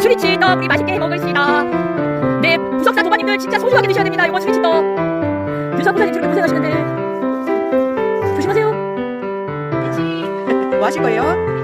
스위치떡 우리 맛있게 먹읍시다. 네, 부석사 도마님들 진짜 소중하게 드셔야 됩니다. 이번 스위치떡. 유사 부사님 저렇게 고생하시는데 조심하세요. 뭐 하실 거예요?